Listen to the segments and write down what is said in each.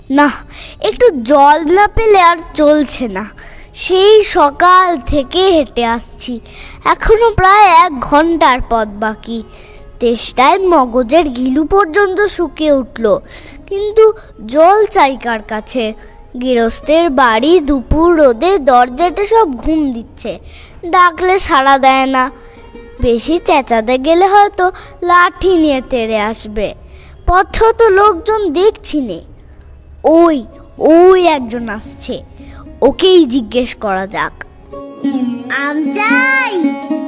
না, একটু জল না পেলে আর চলছে না। সেই সকাল থেকে হেঁটে আসছি, এখনো প্রায় 1 ঘন্টার পথ বাকি। তেষ্টায় মগজের গিলু পর্যন্ত শুকিয়ে উঠল, কিন্তু জল চাই কার কাছে? গৃহস্থের বাড়ি, দুপুর রোদে দরজাটা সব ঘুম দিচ্ছে, ডাকলে সাড়া দেয় না। বেশি চেঁচাতে গেলে হয়তো লাঠি নিয়ে তেড়ে আসবে। পথে তো লোকজন দেখছি নে। ওই ওই একজন আসছে, ওকেই জিজ্ঞেস করা যাক। আম চাই,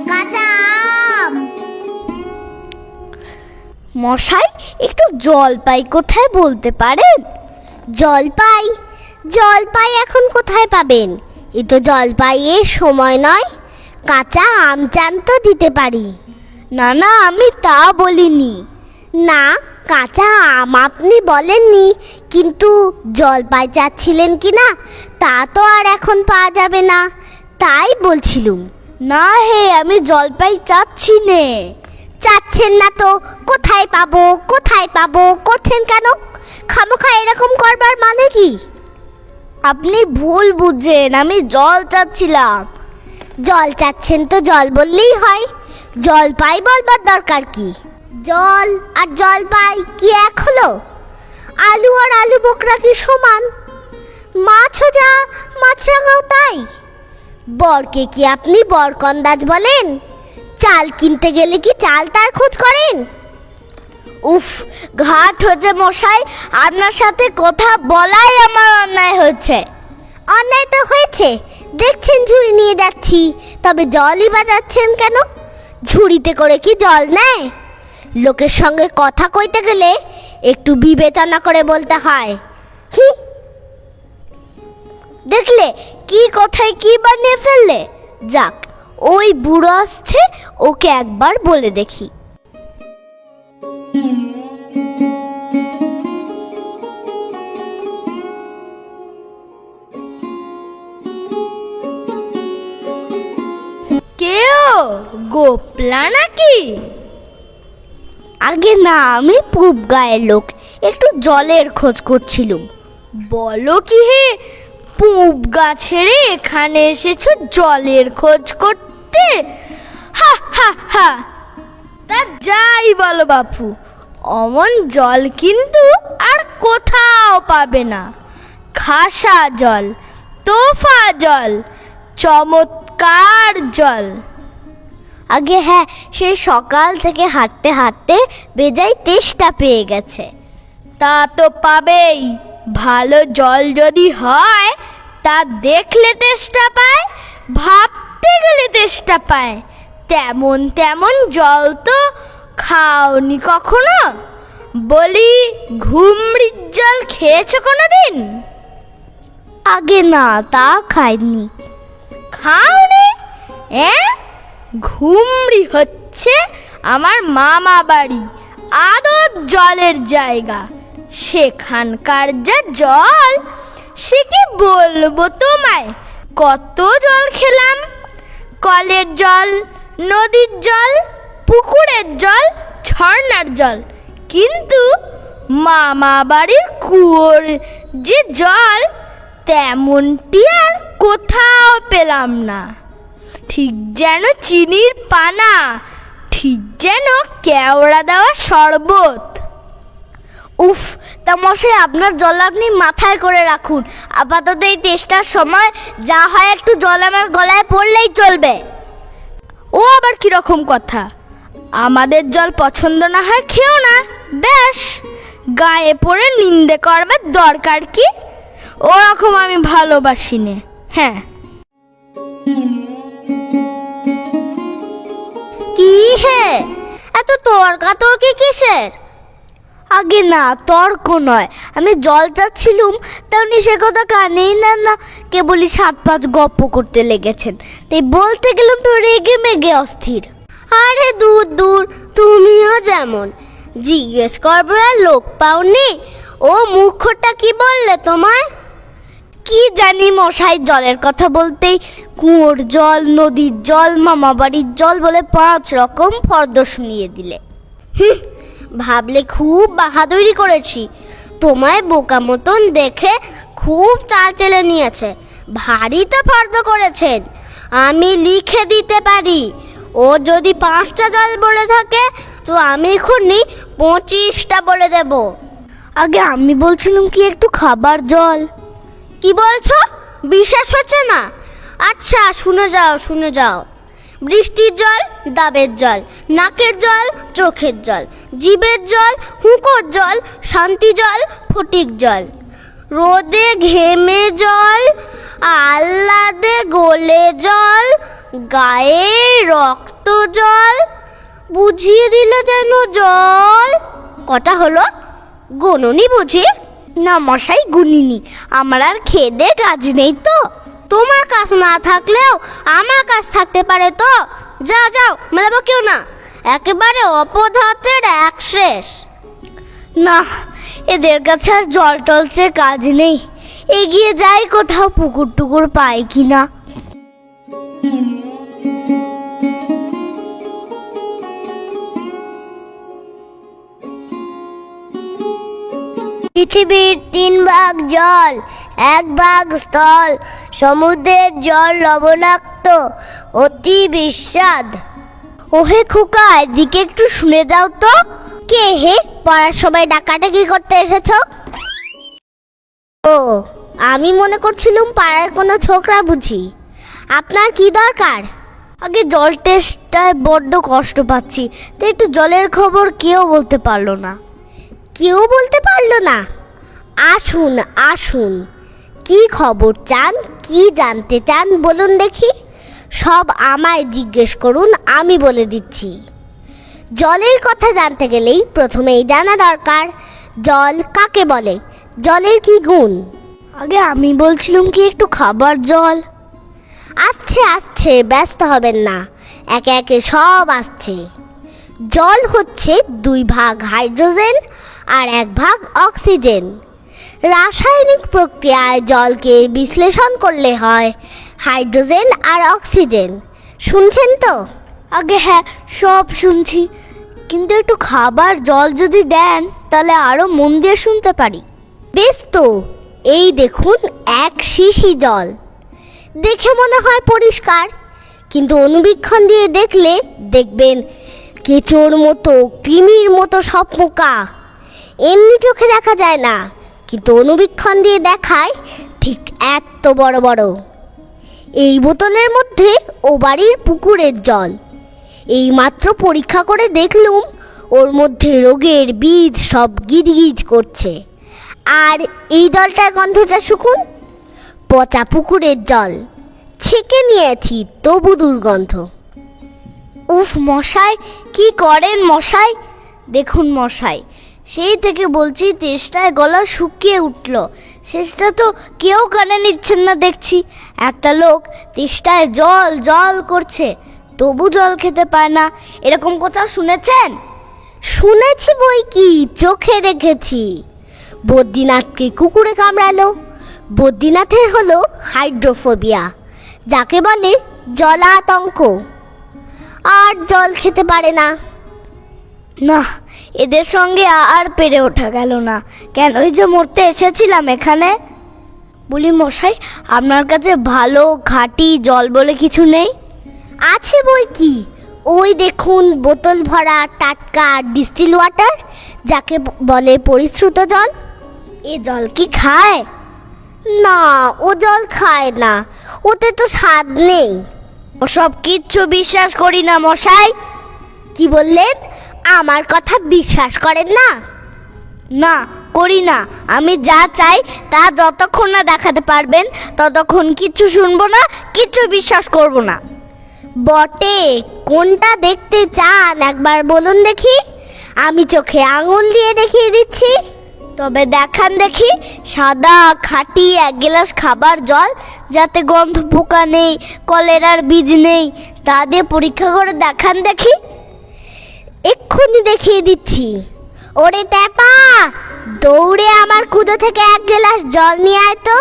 কাঁচা আম। মশাই, একটু জলপাই কোথায় বলতে পারেন? জলপাই? জলপাই এখন কোথায় পাবেন? এ তো জলপাইয়ের সময় নয়। কাঁচা আম চান তো দিতে পারি। না না, আমি তা বলিনি। না, কাঁচা আম আপনি বলেননি, কিন্তু জলপাই চাচ্ছিলেন কি না তা তো আর এখন পাওয়া যাবে না, তাই বলছিলুম। না হে, আমি জলপাই চাচ্ছি নে। চাচ্ছেন না তো কোথায় পাবো কোথায় পাবো করছেন কেন? খামোখা এরকম করবার মানে কি? আপনি ভুল বুঝছেন, আমি জল চাচ্ছিলাম। জল চাচ্ছেন তো জল বললেই হয়, জলপাই বলবার দরকার কি? জল আর জলপাই কি এক হলো? আলু আর আলু বোকরা কি সমান? মাছও যা মাছরাঙাও তাই। বরকে কি আপনি বরকন্দাজ বলেন? চাল কিনতে গেলে কি চাল তার খোঁজ করেন? উফ, ঘাট হচ্ছে মশাই, আপনার সাথে কথা বলাই আমার অন্যায় হচ্ছে। অন্যায় তো হয়েছে, দেখছেন ঝুড়ি নিয়ে যাচ্ছি, তবে জলই বাজাচ্ছেন কেন? ঝুড়িতে করে কি জল নেয়? লোকের সঙ্গে কথা কইতে গেলে একটু বিবেচনা করে বলতে হয়। দেখলে কি কথায় কি বানিয়ে ফেললে। যাক, ওই বুড়ো আসছে, ওকে একবার বলে দেখি। কেও গোপলা নাকি? আগে না, আমি পূব গায়ের লোক, একটু জলের খোঁজ করছিলুম। বলো কি হে, পূব গা ছেড়ে এখানে এসেছো জলের খোঁজ করতে? হা হা হা। তা যাই বলো বাপু, অমন জল কিন্তু আর কোথাও পাবে না। খাসা জল, তোফা জল, চমৎকার জল। আগে হ্যাঁ, সেই সকাল থেকে হাঁটতে হাঁটতে বেজায় তেষ্টা পেয়ে গেছে। তা তো পাবেই, ভালো জল যদি হয় তা দেখলে তেষ্টা পায়, ভাবতে গেলে তেষ্টা পায়। তেমন তেমন জল তো খাওনি কখনো? বলি, ঘুমড়ির জল খেয়েছো কোনোদিন? আগে না, তা খাইনি। খাওনি? ঘুমড়ি হচ্ছে আমার মামা বাড়ি, আদর জলের জায়গা। সেখানকার যা জল, সে কি বলবো তোমায়। কত জল খেলাম, কলের জল, নদীর জল, পুকুরের জল, ঝর্ণার জল, কিন্তু মামা বাড়ির কুয়োর যে জল, তেমনটি আর কোথাও পেলাম না। ঠিক যেন চিনির পানা, ঠিক যেন কেওড়া দেওয়া শরবত। উফ, তা মশাই, আপনার জল আপনি মাথায় করে রাখুন। আপাতত এই তেষ্টার সময় যা হয় একটু জল আমার গলায় পড়লেই চলবে। ও আবার কিরকম কথা? আমাদের জল পছন্দ না হয় খেও না, ব্যাস। গায়ে পড়ে নিন্দে করবার দরকার কি? ওরকম আমি ভালোবাসি নে। হ্যাঁ। কি হে, এত তর্কাতর্কি কিসের? আগে না, তর্ক নয়, আমি জল চাচ্ছিলুম, তা উনি সে কথা কানেই নেন না, কেবলই 7-5 গপ্প করতে লেগেছেন। তাই বলতে গেলাম তো রেগে মেগে অস্থির। আরে দূর দূর, তুমিও যেমন। জিজ্ঞেস করবার লোক পাওনি? ও মুখটা কি বললে তোমায়? কি জানি মশাই, জলের কথা বলতেই কুয়োর জল, নদীর জল, মামা বাড়ির জল বলে 5 রকম ফর্দ শুনিয়ে দিলে। ভাবলে খুব বাহাদুরি করেছি, তোমায় বোকা মতন দেখে খুব চাল চেলে নিয়েছে, ভারী তো ফর্দ করেছেন। আমি লিখে দিতে পারি, ও যদি 5টা জল বলে থাকে তো আমি এখনই 25টা বলে দেব। আগে আমি বলছিলাম কি একটু খাবার জল। কি বলছো? বিশ্বাস হচ্ছে না? আচ্ছা শুনে যাও, শুনে যাও। বৃষ্টির জল ডাবের জল, নাকের জল চোখের জল, জিভের জল হুঁকোর জল, শান্তি জল ফটিক জল, রোদে ঘেমে জল, আহ্লাদে গলে জল, গায়ে রক্ত জল, বুঝিয়ে দিল যেন জল। কটা হলো? গুনুনি বুঝি? না মশাই, গুনিনি। আমার আর খেদে কাজ নেই তো। তোমার কাজ না থাকলেও আমার কাজ থাকতে পারে তো। যাও যাও, মেলাবো কেউ না, একেবারে অপদার্থের এক শেষ। না, এদের কাছে আর জল টলছে কাজ নেই। এগিয়ে যাই কোথাও পুকুর টুকুর পাই কিনা। পৃথিবীর 3 ভাগ জল, 1 ভাগ স্থল, সমুদ্রের জল লবণাক্ত, অতি বিস্বাদ। ওহে খোকা, এদিকে একটু শুনে যাও তো। কে হে? পড়ার সময় ডাকাডাকি করতে এসেছো? ও, আমি মনে করছিলাম পাড়ার কোনো ছোকরা বুঝি। আপনার কি দরকার? আগে জল টেস্টটায় বড্ড কষ্ট পাচ্ছি, তো একটু জলের খবর কেউ বলতে পারলো না। কেউ বলতে পারলো না? আসুন আসুন, কি খবর চান, কি জানতে চান বলুন দেখি। সব আমায় জিজ্ঞেস করুন, আমি বলে দিচ্ছি। জলের কথা জানতে গেলেই প্রথমেই জানা দরকার জল কাকে বলে, জলের কি গুণ। আগে আমি বলছিলাম কি একটু খাবার জল। আসছে আসছে, ব্যস্ত হবেন না, একে একে সব আসছে। জল হচ্ছে 2 ভাগ হাইড্রোজেন আর 1 ভাগ অক্সিজেন। রাসায়নিক প্রক্রিয়ায় জলকে বিশ্লেষণ করলে হয় হাইড্রোজেন আর অক্সিজেন। শুনছেন তো? আগে হ্যাঁ, সব শুনছি, কিন্তু একটু খাবার জল যদি দেন তাহলে আরো মন দিয়ে শুনতে পারি। বেশ তো, এই দেখুন 1 শিশি জল। দেখে মনে হয় পরিষ্কার, কিন্তু অনুবীক্ষণ দিয়ে দেখলে দেখবেন কেঁচোর মতো, কৃমির মতো সব পোকা। এমনি চোখে দেখা যায় না, কিন্তু অনুবীক্ষণ দিয়ে দেখায় ঠিক এত বড় বড়। এই বোতলের মধ্যে ও বাড়ির পুকুরের জল। এই মাত্র পরীক্ষা করে দেখলুম ওর মধ্যে রোগের বীজ সব গিজগিজ করছে। আর এই জলটার গন্ধটা শুকুন, পচা পুকুরের জল। ছেঁকে নিয়েছি তবু দুর্গন্ধ। উফ মশাই, কি করেন মশাই? দেখুন মশাই, সেই থেকে বলছি তেষ্টায় গলা শুকিয়ে উঠল, শেষটা তো কেউ কানে নিচ্ছেন না দেখছি। একটা লোক তেষ্টায় জল জল করছে, তবু জল খেতে পায় না, এরকম কথা শুনেছেন? শুনেছি বই কি, চোখে দেখেছি। বদ্রীনাথকে কুকুরে কামড়ালো। বদ্রীনাথের হলো হাইড্রোফোবিয়া, যাকে বলে জলাতঙ্ক, আর জল খেতে পারে না। না, এদের সঙ্গে আর পেরে ওঠা গেল না। কেন, ওই যে মরতে এসেছিলাম এখানে। বলি মশাই, আপনার কাছে ভালো খাঁটি জল বলে কিছু নেই? আছে বই কি, ওই দেখুন বোতল ভরা টাটকা ডিস্টিল ওয়াটার, যাকে বলে পরিশ্রুত জল। এ জল কি খায়? না, ও জল খায় না, ওতে তো স্বাদ নেই। ওসব কিচ্ছু বিশ্বাস করি না মশাই। কি বললেন? আমার কথা বিশ্বাস করেন না? না, করি না। আমি যা চাই তা যতক্ষণ না দেখাতে পারবেন ততক্ষণ কিচ্ছু শুনবো না, কিচ্ছু বিশ্বাস করব না। বটে, কোনটা দেখতে চান একবার বলুন দেখি, আমি চোখে আঙুল দিয়ে দেখিয়ে দিচ্ছি। তবে দেখান দেখি সাদা খাঁটি 1 গ্লাস খাবার জল, যাতে গন্ধ পোকা নেই, কলেরার বীজ নেই, তা দিয়ে পরীক্ষা করে দেখান দেখি। এক্ষুনি দেখিয়ে দিচ্ছি। ওরে ট্যাপা, দৌড়ে আমার কুদো থেকে 1 গ্লাস জল নিয়ে আয় তো।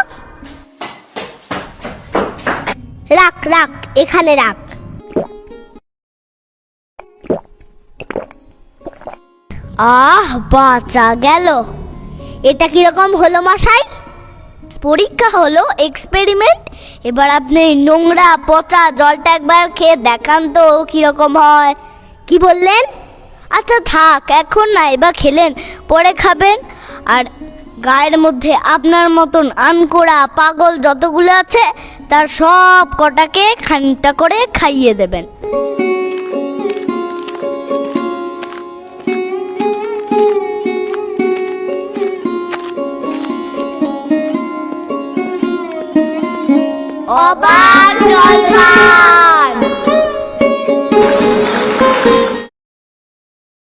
রাখ রাখ, এখানে রাখ। আহ, বাঁচা গেল। এটা কিরকম হলো মশাই? পরীক্ষা হলো, এক্সপেরিমেন্ট। এবার আপনি নোংরা পচা জলটা একবার খেয়ে দেখান তো কিরকম হয়। কি বললেন? আচ্ছা থাক, এখন না, এবার খেলেন, পরে খাবেন। আর গায়ের মধ্যে আপনার মতন আনকোড়া পাগল যতগুলো আছে তার সব কটাকে খানিকটা করে খাইয়ে দেবেন। অবাক জল ভাই।